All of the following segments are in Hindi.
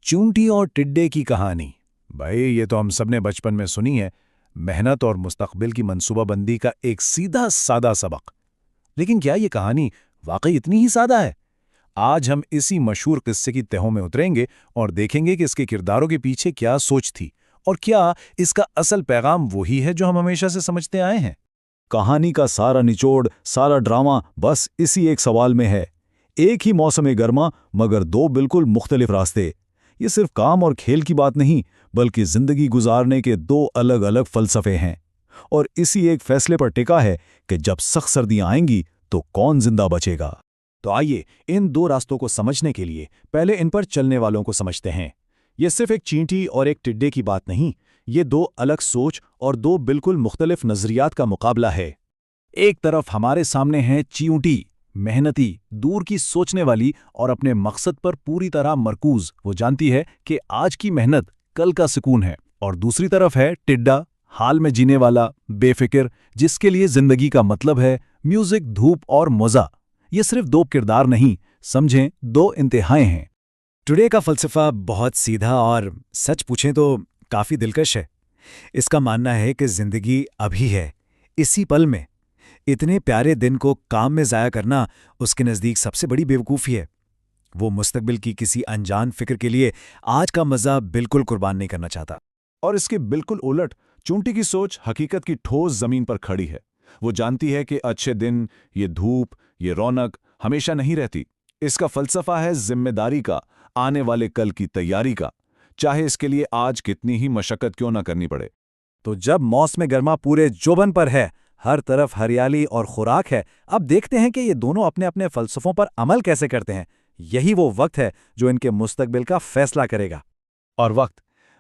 चूंटी और टिड्डे की कहानी। भाई ये तो हम सब ने बचपन में सुनी है। मेहनत और मुस्तकबिल की मंसूबाबंदी का एक सीधा सादा सबक। लेकिन क्या ये कहानी वाकई इतनी ही सादा है? आज हम इसी मशहूर किस्से की तहों में उतरेंगे और देखेंगे कि इसके किरदारों के पीछे क्या सोच थी और क्या इसका असल पैगाम वही है जो हम हमेशा से समझते आए हैं। कहानी का सारा निचोड़, सारा ड्रामा बस इसी एक सवाल में है। एक ही मौसम गर्मा मगर दो बिल्कुल मुख्तलिफ रास्ते। ये सिर्फ काम और खेल की बात नहीं, बल्कि जिंदगी गुजारने के दो अलग अलग फलसफे हैं। और इसी एक फैसले पर टिका है कि जब सख्त सर्दियां आएंगी तो कौन जिंदा बचेगा। तो आइए इन दो रास्तों को समझने के लिए पहले इन पर चलने वालों को समझते हैं। ये सिर्फ एक चींटी और एक टिड्डे की बात नहीं, ये दो अलग सोच और दो बिल्कुल मुख्तलिफ नजरियात का मुकाबला है। एक तरफ हमारे सामने है चींटी, मेहनती, दूर की सोचने वाली और अपने मकसद पर पूरी तरह मरकूज। वो जानती है कि आज की मेहनत कल का सुकून है। और दूसरी तरफ है टिड्डा, हाल में जीने वाला, बेफिक्र, जिसके लिए जिंदगी का मतलब है म्यूजिक, धूप और मजा। ये सिर्फ दो किरदार नहीं, समझें दो इंतहाएं हैं। टुडे का फलसफा बहुत सीधा और सच पूछें तो काफी दिलकश है। इसका मानना है कि जिंदगी अभी है, इसी पल में। इतने प्यारे दिन को काम में ज़ाया करना उसके नज़दीक सबसे बड़ी बेवकूफ़ी है। वो मुस्तकबिल की किसी अनजान फिक्र के लिए आज का मज़ा बिल्कुल कुर्बान नहीं करना चाहता। और इसके बिल्कुल उलट चूंटी की सोच हकीकत की ठोस जमीन पर खड़ी है। वो जानती है कि अच्छे दिन, ये धूप, ये रौनक हमेशा नहीं रहती। इसका फलसफा है जिम्मेदारी का, आने वाले कल की तैयारी का, चाहे इसके लिए आज कितनी ही मशक्कत क्यों ना करनी पड़े। तो जब मौसम गर्मा पूरे जोबन पर है, हर तरफ हरियाली और खुराक है, अब देखते हैं कि ये दोनों अपने अपने फलसफों पर अमल कैसे करते हैं। यही वो वक्त है जो इनके मुस्तकबिल का फैसला करेगा। और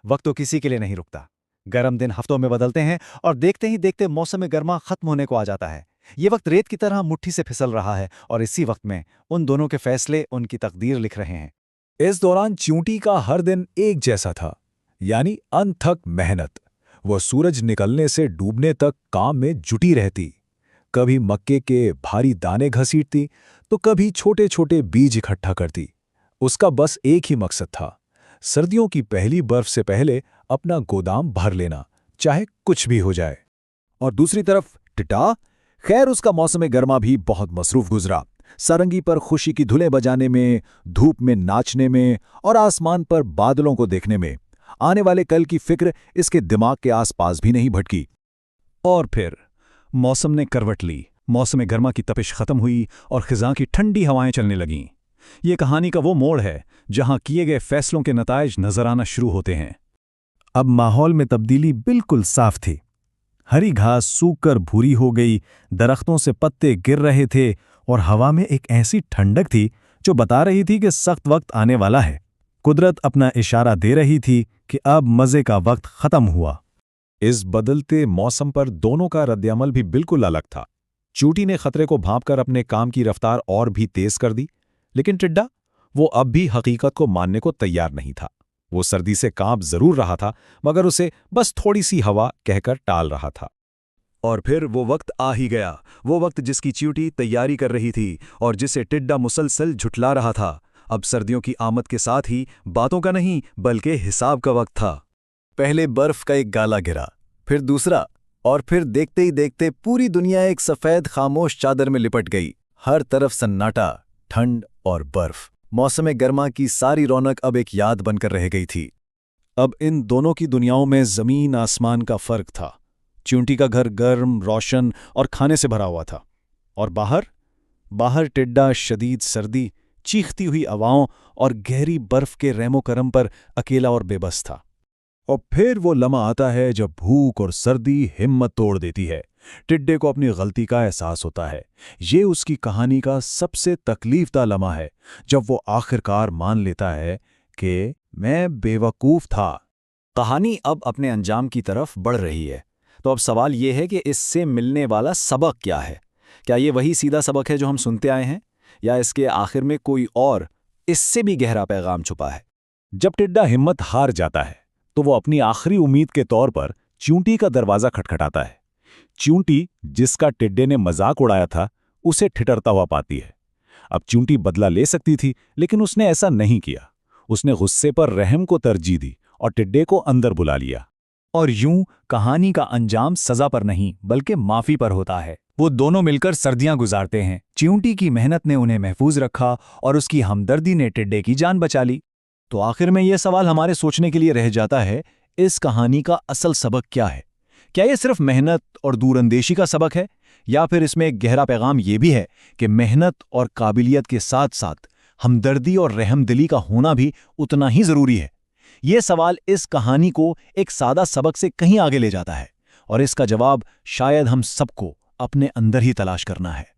वक्त तो किसी के लिए नहीं रुकता। गर्म दिन हफ्तों में बदलते हैं और देखते ही देखते मौसम गर्मा खत्म होने को आ जाता है। ये वक्त रेत की तरह मुट्ठी से फिसल रहा है और इसी वक्त में उन दोनों के फैसले उनकी तकदीर लिख रहे हैं। इस दौरान चूंटी का हर दिन एक जैसा था, यानी अनथक मेहनत। वो सूरज निकलने से डूबने तक काम में जुटी रहती। कभी मक्के के भारी दाने घसीटती तो कभी छोटे छोटे बीज इकट्ठा करती। उसका बस एक ही मकसद था, सर्दियों की पहली बर्फ से पहले अपना गोदाम भर लेना, चाहे कुछ भी हो जाए। और दूसरी तरफ टिड्डा, खैर उसका मौसम गर्मा भी बहुत मसरूफ गुजरा। सारंगी पर खुशी की धुलें बजाने में, धूप में नाचने में और आसमान पर बादलों को देखने में। आने वाले कल की फिक्र इसके दिमाग के आसपास भी नहीं भटकी। और फिर मौसम ने करवट ली, मौसम गर्मा की तपिश खत्म हुई और खिजां की ठंडी हवाएं चलने लगीं। ये कहानी का वो मोड़ है जहां किए गए फैसलों के नताइज नजर आना शुरू होते हैं। अब माहौल में तब्दीली बिल्कुल साफ थी। हरी घास सूखकर भूरी हो गई, दरख्तों से पत्ते गिर रहे थे और हवा में एक ऐसी ठंडक थी जो बता रही थी कि सख्त वक्त आने वाला है। कुदरत अपना इशारा दे रही थी कि अब मजे का वक्त खत्म हुआ। इस बदलते मौसम पर दोनों का रद्दअमल भी बिल्कुल अलग था। चूंटी ने खतरे को भांपकर अपने काम की रफ्तार और भी तेज कर दी, लेकिन टिड्डा, वो अब भी हकीकत को मानने को तैयार नहीं था। वो सर्दी से कांप जरूर रहा था, मगर उसे बस थोड़ी सी हवा कहकर टाल रहा था। और फिर वो वक्त आ ही गया, वो वक्त जिसकी चींटी तैयारी कर रही थी और जिसे टिड्डा मुसलसल झुठला रहा था। अब सर्दियों की आमद के साथ ही बातों का नहीं बल्कि हिसाब का वक्त था। पहले बर्फ का एक गाला गिरा, फिर दूसरा, और फिर देखते ही देखते पूरी दुनिया एक सफेद खामोश चादर में लिपट गई। हर तरफ सन्नाटा, ठंड और बर्फ। मौसम गर्मा की सारी रौनक अब एक याद बनकर रह गई थी। अब इन दोनों की दुनियाओं में जमीन आसमान का फर्क था। चूंटी का घर गर्म, रोशन और खाने से भरा हुआ था, और बाहर टिड्डा शदीद सर्दी, चीखती हुई हवाओं और गहरी बर्फ के रेमो करम पर अकेला और बेबस था। और फिर वो लम्हा आता है जब भूख और सर्दी हिम्मत तोड़ देती है। टिड्डे को अपनी गलती का एहसास होता है। ये उसकी कहानी का सबसे तकलीफदा लम्हा है, जब वो आखिरकार मान लेता है कि मैं बेवकूफ़ था। कहानी अब अपने अंजाम की तरफ बढ़ रही है। तो अब सवाल ये है कि इससे मिलने वाला सबक क्या है? क्या ये वही सीधा सबक है जो हम सुनते आए हैं, या इसके आखिर में कोई और इससे भी गहरा पैगाम छुपा है? जब टिड्डा हिम्मत हार जाता है तो वो अपनी आखिरी उम्मीद के तौर पर चूंटी का दरवाजा खटखटाता है। चूंटी, जिसका टिड्डे ने मजाक उड़ाया था, उसे ठिठरता हुआ पाती है। अब चूंटी बदला ले सकती थी, लेकिन उसने ऐसा नहीं किया। उसने गुस्से पर रहम को तरजीह दी और टिड्डे को अंदर बुला लिया। और यूं कहानी का अंजाम सजा पर नहीं बल्कि माफी पर होता है। वो दोनों मिलकर सर्दियां गुजारते हैं। चींटी की मेहनत ने उन्हें महफूज रखा और उसकी हमदर्दी ने टिड्डे की जान बचा ली। तो आखिर में यह सवाल हमारे सोचने के लिए रह जाता है, इस कहानी का असल सबक क्या है? क्या यह सिर्फ मेहनत और दूरअंदेशी का सबक है, या फिर इसमें एक गहरा पैगाम यह भी है कि मेहनत और काबिलियत के साथ साथ हमदर्दी और रहमदिली का होना भी उतना ही जरूरी है? यह सवाल इस कहानी को एक सादा सबक से कहीं आगे ले जाता है, और इसका जवाब शायद हम सबको अपने अंदर ही तलाश करना है।